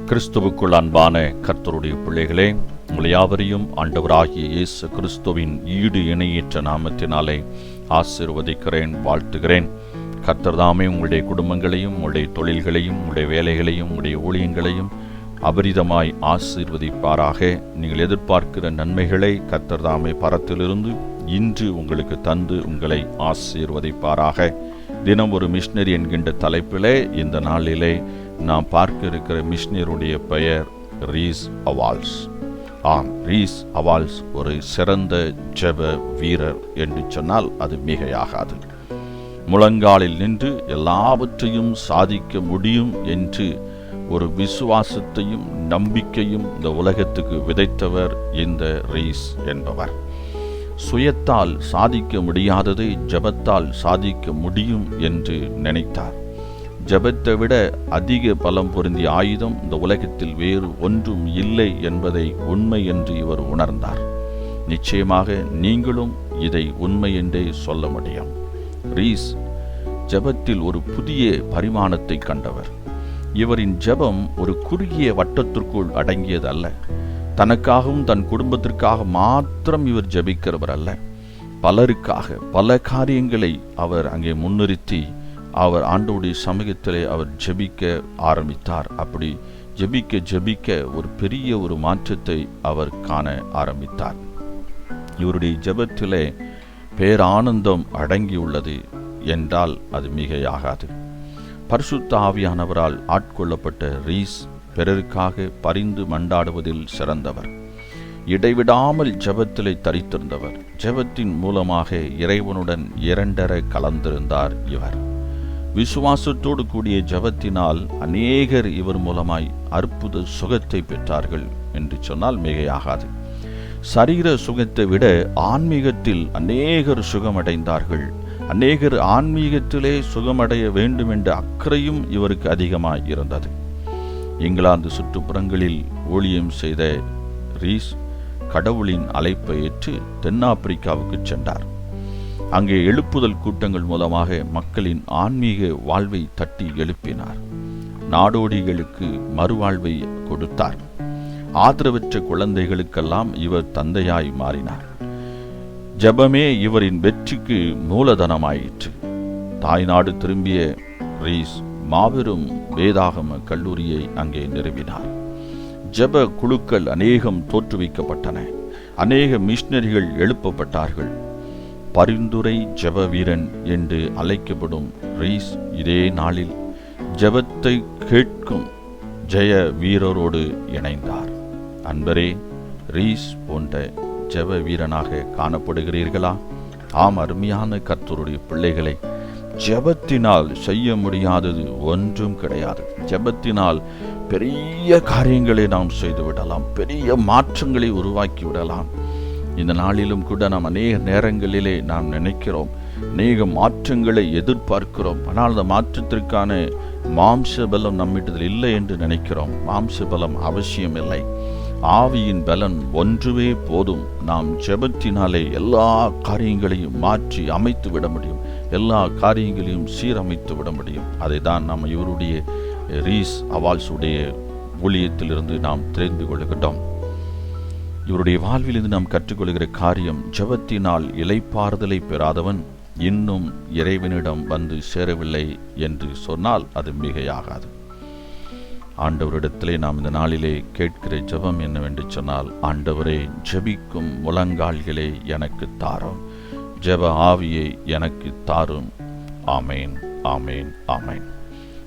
கிறிஸ்துவுக்குள் அன்பான கர்த்தருடைய பிள்ளைகளே, உங்களை யாவரையும் ஆண்டவராகிய இயேசு கிறிஸ்துவின் ஈடு இணையற்ற நாமத்தினாலே ஆசீர்வதிக்கிறேன், வாழ்த்துகிறேன். கர்த்தர் தாமே உங்களுடைய குடும்பங்களையும், உங்களுடைய தொழில்களையும், உங்களுடைய வேலைகளையும், உங்களுடைய ஊழியங்களையும் அபரிதமாய் ஆசீர்வதிப்பாராக. நீங்கள் எதிர்பார்க்கிற நன்மைகளை கர்த்தர் தாமே பரத்திலிருந்து இன்று உங்களுக்கு தந்து உங்களை ஆசீர்வதிப்பாராக. தினம் ஒரு மிஷனரி என்கின்ற தலைப்பிலே இந்த நாளிலே நாம் பார்க்க இருக்கிற மிஷனருடைய பெயர் ரீஸ் அவால்ஸ். ரீஸ் அவால்ஸ் ஒரு சிறந்த ஜெப வீரர் என்று சொன்னால் அது மிகையாகாது. முழங்காலில் நின்று எல்லாவற்றையும் சாதிக்க முடியும் என்று ஒரு விசுவாசத்தையும் நம்பிக்கையும் இந்த உலகத்துக்கு விதைத்தவர் இந்த ரீஸ் என்பவர். சுயத்தால் சாதிக்க முடியாததை ஜெபத்தால் சாதிக்க முடியும் என்று நினைத்தார். ஜெபத்தை விட அதிக பலம் பொருந்திய ஆயுதம் இந்த உலகத்தில் வேறு ஒன்றும் இல்லை என்பதை உண்மை என்று இவர் உணர்ந்தார். நிச்சயமாக நீங்களும் இதை உண்மை என்றே சொல்ல முடியும். ரீஸ் ஜெபத்தில் ஒரு புதிய பரிமாணத்தை கண்டவர். இவரின் ஜெபம் ஒரு குறுகிய வட்டத்திற்குள் அடங்கியதல்ல. தனக்காகவும் தன் குடும்பத்திற்காக மாத்திரம் இவர் ஜெபிக்கிறவர் அல்ல. பலருக்காக பல காரியங்களை அவர் அங்கே முன்னிறுத்தி அவர் ஆண்டவருடைய சமூகத்திலே அவர் ஜெபிக்க ஆரம்பித்தார். அப்படி ஜெபிக்க ஒரு பெரிய ஒரு மாற்றத்தை அவர் காண ஆரம்பித்தார். இவருடைய ஜெபத்திலே பேரானந்தம் அடங்கியுள்ளது என்றால் அது மிகையாகாது. பரிசுத்த ஆவியானவரால் ஆட்கொள்ளப்பட்ட ரீஸ் பிறருக்காக பரிந்து மண்டாடுவதில் சிறந்தவர். இடைவிடாமல் ஜெபத்திலே தரித்திருந்தவர். ஜெபத்தின் மூலமாக இறைவனுடன் இரண்டர கலந்திருந்தார் இவர். விசுவாசத்தோடு கூடிய ஜெபத்தினால் அநேகர் இவர் மூலமாய் அற்புத சுகத்தை பெற்றார்கள் என்று சொன்னால் மிகையாகாது. சரீர சுகத்தை விட ஆன்மீகத்தில் அநேகர் சுகமடைந்தார்கள். அநேகர் ஆன்மீகத்திலே சுகமடைய வேண்டும் என்ற அக்கறையும் இவருக்கு அதிகமாய் இருந்தது. இங்கிலாந்து சுற்றுப்புறங்களில் ஊழியம் செய்த ரீஸ் கடவுளின் அழைப்பை ஏற்று தென்னாப்பிரிக்காவுக்கு சென்றார். அங்கே எழுப்புதல் கூட்டங்கள் மூலமாக மக்களின் ஆன்மீக வாழ்வை தட்டி எழுப்பினார். நாடோடிகளுக்கு மறுவாழ்வை கொடுத்தார். ஆதரவற்ற குழந்தைகளுக்கெல்லாம் இவர் தந்தையாய் மாறினார். ஜெபமே இவரின் வெற்றிக்கு மூலதனமாயிற்று. தாய்நாடு திரும்பிய ரீஸ் மாபெரும் வேதாகம கல்லூரியை அங்கே நிறுவினார். ஜெப குழுக்கள் அநேகம் தோற்றுவிக்கப்பட்டன. அநேக மிஷனரிகள் எழுப்பப்பட்டார்கள். பரிந்துரை ஜெப வீரன் என்று அழைக்கப்படும் ரீஸ் இதே நாளில் ஜெபத்தை கேட்கும் ஜெய வீரரோடு இணைந்தார். அன்பரே, ரீஸ் போன்ற ஜெப வீரனாக காணப்படுகிறீர்களா? ஆம், அருமையான கர்த்தருடைய பிள்ளைகளை, ஜெபத்தினால் செய்ய முடியாதது ஒன்றும் கிடையாது. ஜெபத்தினால் பெரிய காரியங்களை நாம் செய்துவிடலாம், பெரிய மாற்றங்களை உருவாக்கி விடலாம். இந்த நாளிலும் கூட நாம் அநேக நேரங்களிலே நாம் நினைக்கிறோம், அநேக மாற்றங்களை எதிர்பார்க்கிறோம். ஆனால் அந்த மாற்றத்திற்கான மாம்ச பலம் நம்மிடத்தில் இல்லை என்று நினைக்கிறோம். மாம்ச பலம் அவசியம் இல்லை. ஆவியின் பலன் ஒன்றுவே போதும். நாம் ஜெபத்தினாலே எல்லா காரியங்களையும் மாற்றி அமைத்து விட முடியும். எல்லா காரியங்களையும் சீரமைத்து விட முடியும். அதை தான் நாம் இவருடைய ரீஸ் அவால்ஸுடைய ஊழியத்திலிருந்து நாம் தெரிந்து கொள்கிறோம். இவருடைய வாழ்விலிருந்து நாம் கற்றுக்கொள்கிற காரியம், ஜெபத்தினால் இளைப்பாறுதலை பெறாதவன் இன்னும் இறைவனிடம் வந்து சேரவில்லை என்று சொன்னால் அது மிகையாகாது. ஆண்டவரிடத்திலே நாம் இந்த நாளிலே கேட்கிற ஜெபம் என்னவென்று சொன்னால், ஆண்டவரே, ஜெபிக்கும் முழங்கால்களே எனக்கு தாரும், ஜெப ஆவியை எனக்கு தாரும். ஆமேன், ஆமேன், ஆமேன்.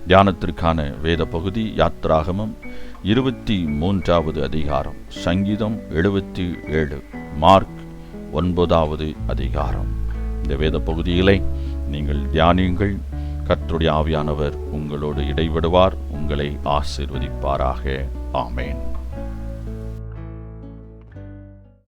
தியானத்திற்கான வேத பகுதி யாத்ராகமம் 23வது அதிகாரம், சங்கீதம் 77, மார்க் 9வது அதிகாரம். இந்த வேத பகுதிகளை நீங்கள் தியானியுங்கள். கர்த்தருடைய ஆவியானவர் உங்களோடு இடைவிடுவார், உங்களை ஆசீர்வதிப்பாராக. ஆமேன்.